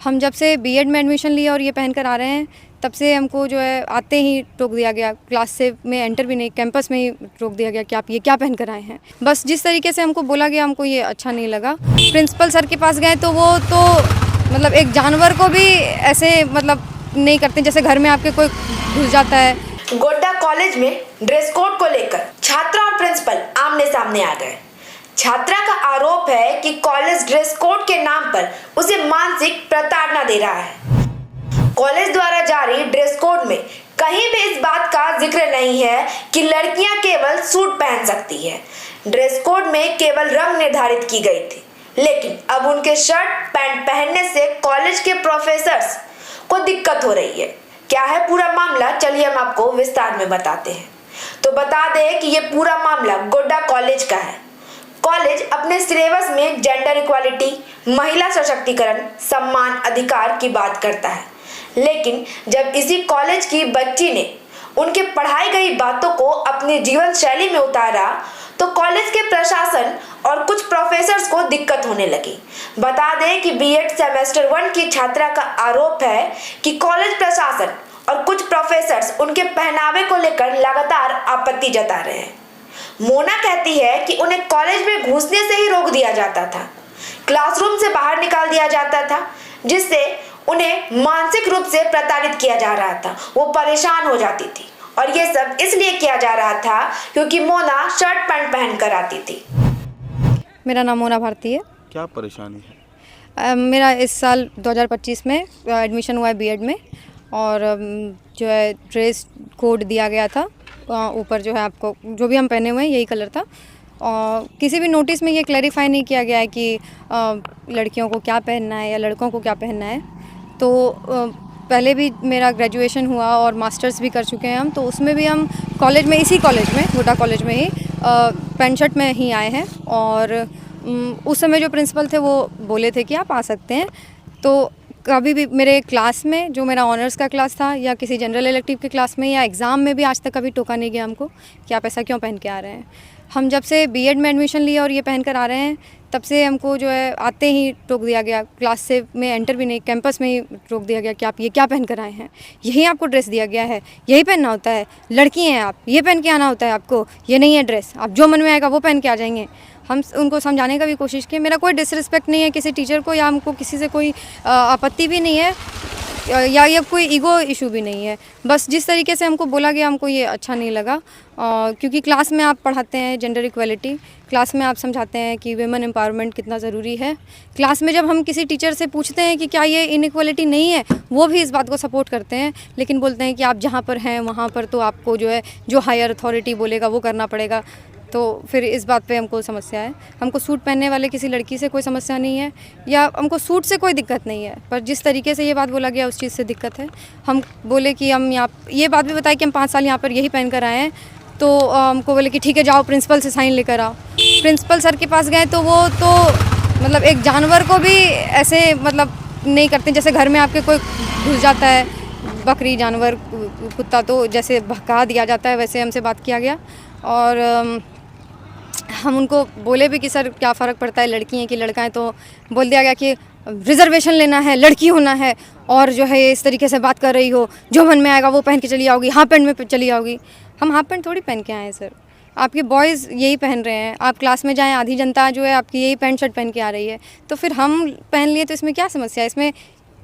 हम जब से बीएड में एडमिशन लिया और ये पहनकर आ रहे हैं, तब से हमको जो है आते ही टोक दिया गया, क्लास से में एंटर भी नहीं, कैंपस में ही रोक दिया गया कि आप ये क्या पहन कर आए हैं। बस जिस तरीके से हमको बोला गया, हमको ये अच्छा नहीं लगा। प्रिंसिपल सर के पास गए तो वो तो मतलब एक जानवर को भी ऐसे मतलब नहीं करते जैसे घर में आपके कोई घुस जाता है। गोड्डा कॉलेज में ड्रेस कोड को लेकर छात्रा और प्रिंसिपल आमने सामने आ गए। छात्रा का आरोप है कि कॉलेज ड्रेस कोड के नाम पर उसे मानसिक प्रताड़ना दे रहा है। कॉलेज द्वारा जारी ड्रेस कोड में कहीं भी इस बात का जिक्र नहीं है कि लड़कियां केवल सूट पहन सकती है। ड्रेस कोड में केवल रंग निर्धारित की गई थी, लेकिन अब उनके शर्ट पैंट पहनने से कॉलेज के प्रोफेसर्स को दिक्कत हो रही है। क्या है पूरा मामला, चलिए हम आपको विस्तार में बताते हैं। तो बता दें कि ये पूरा मामला गोड्डा कॉलेज का है। कॉलेज अपने सिलेबस में जेंडर इक्वालिटी, महिला सशक्तिकरण, सम्मान, अधिकार की बात करता है, लेकिन जब इसी कॉलेज की बच्ची ने उनके पढ़ाई गई बातों को अपनी जीवन शैली में उतारा तो कॉलेज के प्रशासन और कुछ प्रोफेसर्स को दिक्कत होने लगी। बता दें कि बीएड सेमेस्टर 1 की छात्रा का आरोप है कि कॉलेज प्रशासन और कुछ प्रोफेसर्स उनके पहनावे को लेकर लगातार आपत्ति जता रहे हैं। मोना कहती है कि उन्हें कॉलेज में घुसने से ही रोक दिया जाता था, क्लासरूम से बाहर निकाल दिया जाता था, जिससे उन्हें मानसिक रूप से प्रताड़ित किया जा रहा था। वो परेशान हो जाती थी और ये सब इसलिए किया जा रहा था क्योंकि मोना शर्ट पैंट पहन कर आती थी। मेरा नाम मोना भारती है। क्या परेशानी है? मेरा इस साल 2025 में एडमिशन हुआ है बीएड में, और जो है ड्रेस कोड दिया गया था, ऊपर जो है आपको जो भी हम पहने हुए हैं यही कलर था। और किसी भी नोटिस में ये क्लैरिफाई नहीं किया गया है कि लड़कियों को क्या पहनना है या लड़कों को क्या पहनना है। तो पहले भी मेरा ग्रेजुएशन हुआ और मास्टर्स भी कर चुके हैं हम, तो उसमें भी हम कॉलेज में, इसी कॉलेज में, गोड्डा कॉलेज में ही पैंट शर्ट में ही आए हैं। और उस समय जो प्रिंसिपल थे वो बोले थे कि आप आ सकते हैं। तो कभी भी मेरे क्लास में, जो मेरा ऑनर्स का क्लास था या किसी जनरल इलेक्टिव के क्लास में या एग्ज़ाम में भी आज तक कभी टोका नहीं गया हमको कि आप ऐसा क्यों पहन के आ रहे हैं। हम जब से बीएड में एडमिशन लिया और ये पहन कर आ रहे हैं, तब से हमको जो है आते ही टोक दिया गया, क्लास से में एंटर भी नहीं, कैंपस में ही रोक दिया गया कि आप ये क्या पहन कर आए हैं, यही आपको ड्रेस दिया गया है, यही पहनना होता है, लड़की हैं आप, ये पहन के आना होता है आपको, ये नहीं है ड्रेस, आप जो मन में आएगा वो पहन के आ जाएंगे। हम उनको समझाने का भी कोशिश की। मेरा कोई डिसरिस्पेक्ट नहीं है किसी टीचर को, या हमको किसी से कोई आपत्ति भी नहीं है, या ये कोई ईगो इशू भी नहीं है। बस जिस तरीके से हमको बोला गया, हमको ये अच्छा नहीं लगा। क्योंकि क्लास में आप पढ़ाते हैं जेंडर इक्वलिटी, क्लास में आप समझाते हैं कि वुमेन एम्पावरमेंट कितना ज़रूरी है। क्लास में जब हम किसी टीचर से पूछते हैं कि क्या ये इनइक्वलिटी नहीं है, वो भी इस बात को सपोर्ट करते हैं, लेकिन बोलते हैं कि आप जहाँ पर हैं वहाँ पर तो आपको जो है जो हायर अथॉरिटी बोलेगा वो करना पड़ेगा। तो फिर इस बात पे हमको समस्या है। हमको सूट पहनने वाले किसी लड़की से कोई समस्या नहीं है, या हमको सूट से कोई दिक्कत नहीं है, पर जिस तरीके से ये बात बोला गया उस चीज़ से दिक्कत है। हम बोले कि हम यहाँ, ये बात भी बताई कि हम 5 साल यहाँ पर यही पहन कर आए हैं। तो हमको बोले कि ठीक है, जाओ प्रिंसिपल से साइन लेकर आओ। प्रिंसिपल सर के पास गए तो वो तो मतलब एक जानवर को भी ऐसे मतलब नहीं करते जैसे घर में आपके कोई घुस जाता है, बकरी, जानवर, कुत्ता, तो जैसे भगा दिया जाता है वैसे हमसे बात किया गया। और हम उनको बोले भी कि सर क्या फ़र्क पड़ता है, लड़की हैं कि लड़का है, तो बोल दिया गया कि रिजर्वेशन लेना है, लड़की होना है, और जो है इस तरीके से बात कर रही हो, जो मन में आएगा वो पहन के चली आओगी, हाफ पैंट में चली आओगी। हम हाफ पैंट थोड़ी पहन के आए हैं सर, आपके बॉयज़ यही पहन रहे हैं। आप क्लास में जाएँ, आधी जनता जो है आपकी यही पैंट शर्ट पहन के आ रही है, तो फिर हम पहन लिए तो इसमें क्या समस्या है, इसमें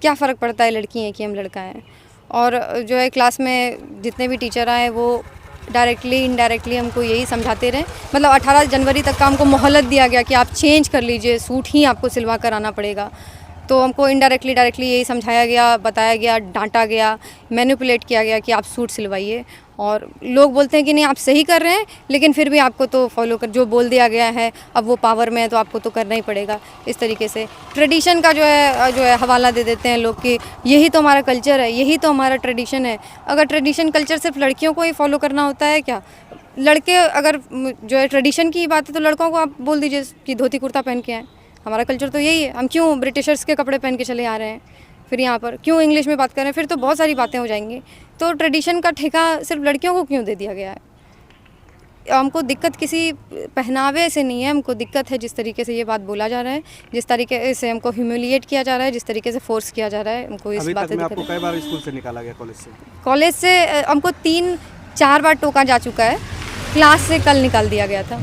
क्या फ़र्क पड़ता है लड़की हैं कि हम लड़का हैं। और जो है क्लास में जितने भी टीचर आए वो डायरेक्टली इनडायरेक्टली हमको यही समझाते रहे। मतलब 18 जनवरी तक का हमको मोहलत दिया गया कि आप चेंज कर लीजिए, सूट ही आपको सिलवा कर आना पड़ेगा। तो हमको इनडायरेक्टली डायरेक्टली यही समझाया गया, बताया गया, डांटा गया, मैनिपुलेट किया गया कि आप सूट सिलवाइए। और लोग बोलते हैं कि नहीं आप सही कर रहे हैं, लेकिन फिर भी आपको तो फॉलो कर, जो बोल दिया गया है, अब वो पावर में है तो आपको तो करना ही पड़ेगा। इस तरीके से ट्रेडिशन का जो है हवाला दे देते हैं लोग कि यही तो हमारा कल्चर है, यही तो हमारा ट्रेडिशन है। अगर ट्रेडिशन कल्चर सिर्फ लड़कियों को ही फॉलो करना होता है क्या? लड़के अगर जो है ट्रेडिशन की बात है तो लड़कों को आप बोल दीजिए कि धोती कुर्ता पहन के आए। हमारा कल्चर तो यही है, हम क्यों ब्रिटिशर्स के कपड़े पहन के चले आ रहे हैं, फिर यहाँ पर क्यों इंग्लिश में बात कर रहे हैं, फिर तो बहुत सारी बातें हो जाएंगी। तो ट्रेडिशन का ठेका सिर्फ लड़कियों को क्यों दे दिया गया है? हमको दिक्कत किसी पहनावे से नहीं है, हमको दिक्कत है जिस तरीके से ये बात बोला जा रहा है, जिस तरीके से हमको ह्यूमिलिएट किया जा रहा है, जिस तरीके से फोर्स किया जा रहा है, हमको इस अभी बात तक से में दिक्कत आपको है। कई बार स्कूल से निकाला गया, कॉलेज से? कॉलेज से हमको 3-4 बार टोका जा चुका है, क्लास से कल निकाल दिया गया था।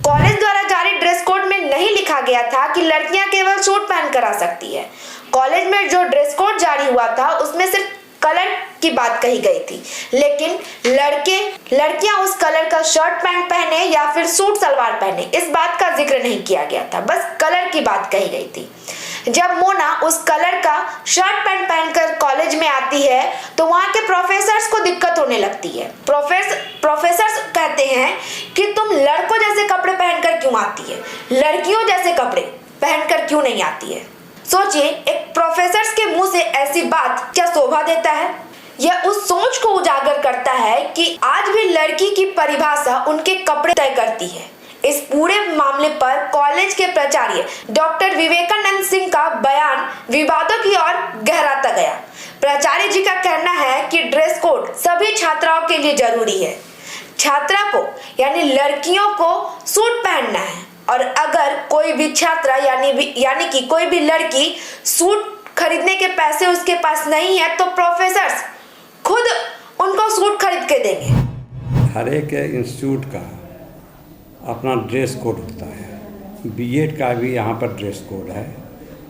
कॉलेज द्वारा जारी ड्रेस कोड में नहीं लिखा गया था कि लड़कियां केवल सूट पहन कर आ सकती है। कॉलेज में जो ड्रेस कोड जारी हुआ था उसमें सिर्फ कलर की बात कही गई थी, लेकिन लड़कियां उस कलर का शर्ट पैंट पहने या फिर सूट सलवार पहने, इस बात का जिक्र नहीं किया गया था, बस कलर की बात कही गई थी। जब मोना उस कलर का शर्ट पैंट पहनकर कॉलेज में आती है तो वहाँ के प्रोफेसर्स को दिक्कत होने लगती है। प्रोफेसर्स कहते हैं कि तुम लड़कों जैसे कपड़े पहनकर क्यों आती है, लड़कियों जैसे कपड़े पहनकर क्यों नहीं आती है। सोचिए, एक प्रोफेसर्स के मुंह से ऐसी बात क्या शोभा देता है। यह उस सोच को उजागर करता है कि आज भी लड़की की परिभाषा उनके कपड़े तय करती है। इस पूरे मामले पर कॉलेज के प्राचार्य डॉक्टर विवेकानंद सिंह का बयान विवादों की ओर गहराता गया। प्राचार्य जी का कहना है कि ड्रेस कोड सभी छात्राओं के लिए जरूरी है। छात्रा को यानी लड़कियों को सूट पहनना है, और अगर कोई भी छात्रा यानी कि कोई भी लड़की सूट खरीदने के पैसे उसके पास नहीं है तो प्रोफेसर्स खुद उनको सूट खरीद के देंगे। हर एक इंस्टीट्यूट का अपना ड्रेस कोड होता है। बीएड का भी यहाँ पर ड्रेस कोड है।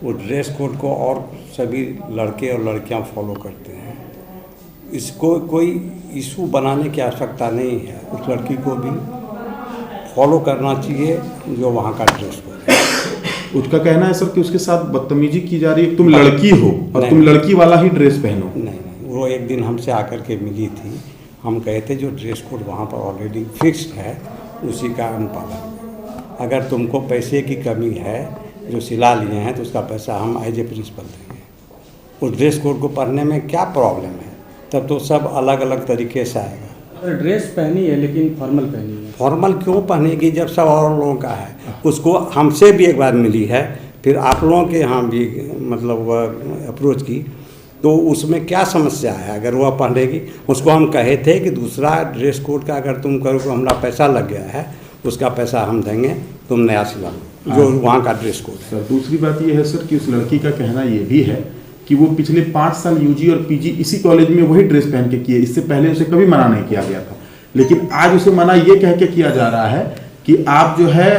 वो ड्रेस कोड को और सभी लड़के और लड़कियाँ फॉलो करते हैं। इसको कोई इशू बनाने की आवश्यकता नहीं है। उस लड़की को भी फॉलो करना चाहिए जो वहाँ का ड्रेस कोड है। उसका कहना है सर कि उसके साथ बदतमीजी की जा रही है, तुम लड़की हो और तुम लड़की वाला ही ड्रेस पहनो। नहीं, वो एक दिन हमसे आकर के मिली थी। हम कहे थे जो ड्रेस कोड वहाँ पर ऑलरेडी फिक्स्ड है उसी का अनुपालन। अगर तुमको पैसे की कमी है जो सिला लिए हैं तो उसका पैसा हम एज ए प्रिंसिपल देंगे। उस ड्रेस कोड को पढ़ने में क्या प्रॉब्लम है? तब तो सब अलग अलग तरीके से आएगा। ड्रेस पहनी है लेकिन फॉर्मल पहनी है। फॉर्मल क्यों पहनेगी जब सब और लोगों का है? उसको हमसे भी एक बार मिली है, फिर आप लोगों के यहाँ भी मतलब अप्रोच की, तो उसमें क्या समस्या है? अगर वह पहनेगी, उसको हम कहे थे कि दूसरा ड्रेस कोड का अगर तुम करो, हमारा पैसा लग गया है, उसका पैसा हम देंगे, तुम नया सिला लो जो वहाँ का ड्रेस कोड है। सर दूसरी बात ये है सर कि उस लड़की का कहना ये भी है कि वो पिछले 5 साल यूजी और पीजी इसी कॉलेज में वही ड्रेस पहन के किए, इससे पहले उसे कभी मना नहीं किया गया था। लेकिन आज उसे मना ये कह के किया जा रहा है कि आप जो है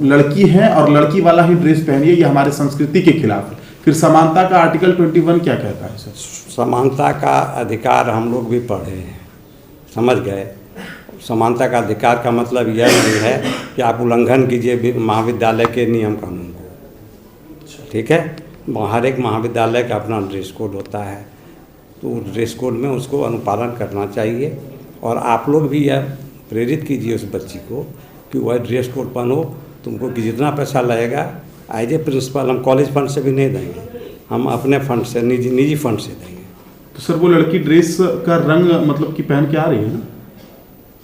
लड़की हैं और लड़की वाला ही ड्रेस पहनिए, ये हमारे संस्कृति के खिलाफ है। फिर समानता का आर्टिकल 21 क्या कहता है सर? समानता का अधिकार हम लोग भी पढ़े हैं, समझ गए। समानता का अधिकार का मतलब यह नहीं है कि आप उल्लंघन कीजिए महाविद्यालय के नियम कानून को, ठीक है। हर एक महाविद्यालय का अपना ड्रेस कोड होता है, तो ड्रेस कोड में उसको अनुपालन करना चाहिए। और आप लोग भी यह प्रेरित कीजिए उस बच्ची को कि वह ड्रेस कोड पहनो। तुमको कि जितना पैसा लगेगा एज ए प्रिंसिपल हम कॉलेज फंड से भी नहीं देंगे, हम अपने फंड से निजी फंड से देंगे। तो सर वो लड़की ड्रेस का रंग मतलब कि पहन के आ रही है ना?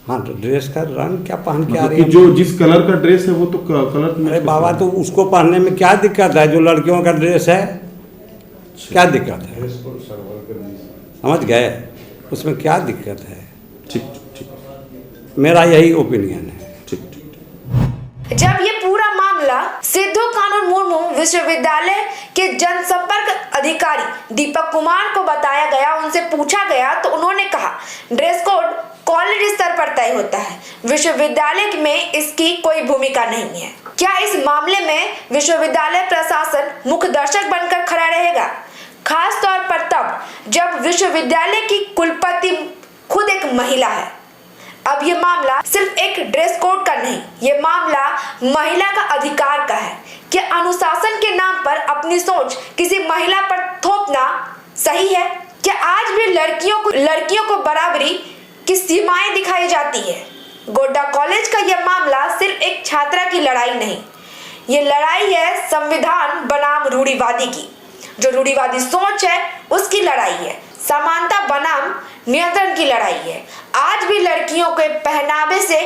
हाँ, तो ड्रेस का रंग क्या पहन के आ मतलब रही है? जो जिस कलर का ड्रेस है वो तो कलर। अरे बाबा, तो उसको पहनने में क्या दिक्कत है? जो लड़कियों का ड्रेस है, क्या दिक्कत है? समझ गए? उसमें क्या दिक्कत है? ठीक ठीक, मेरा यही ओपिनियन है। ठीक ठीक। जब ये पूरा मामला सिद्धू कानून मुर्मू विश्वविद्यालय के जनसंपर्क अधिकारी दीपक कुमार को बताया गया, उनसे पूछा गया तो उन्होंने कहा ड्रेस कोड कॉलेज स्तर पर तय होता है, विश्वविद्यालय में इसकी कोई भूमिका नहीं है। क्या इस मामले में विश्वविद्यालय प्रशासन मुख्य दर्शक बनकर खड़ा रहेगा, खास तौर पर तब जब विश्वविद्यालय की कुलपति खुद एक महिला है। अब ये मामला सिर्फ एक ड्रेस कोड का नहीं, ये मामला महिला का अधिकार का है कि अनुशासन के नाम पर अपनी सोच किसी महिला पर थोपना सही है? क्या आज भी लड़कियों को बराबरी की सीमाएं दिखाई जाती है? गोड्डा कॉलेज का यह मामला सिर्फ एक छात्रा की लड़ाई नहीं, ये लड़ाई है संविधान बनाम रूढ़िवादी की। जो रूढ़िवादी सोच है उसकी लड़ाई है, समानता बनाम नियंत्रण की लड़ाई है। आज भी लड़कियों के पहनावे से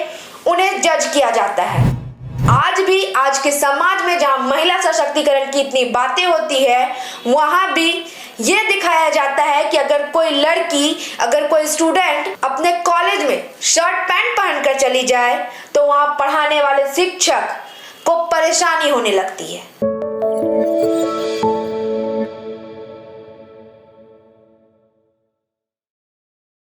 उन्हें जज किया जाता है। आज के समाज में जहां महिला सशक्तिकरण की इतनी बातें होती है, वहां भी ये दिखाया जाता है कि अगर कोई लड़की, अगर कोई स्टूडेंट अपने कॉलेज में शर्ट पैंट पहनकर चली जाए तो वहां पढ़ाने वाले शिक्षक को परेशानी होने लगती है।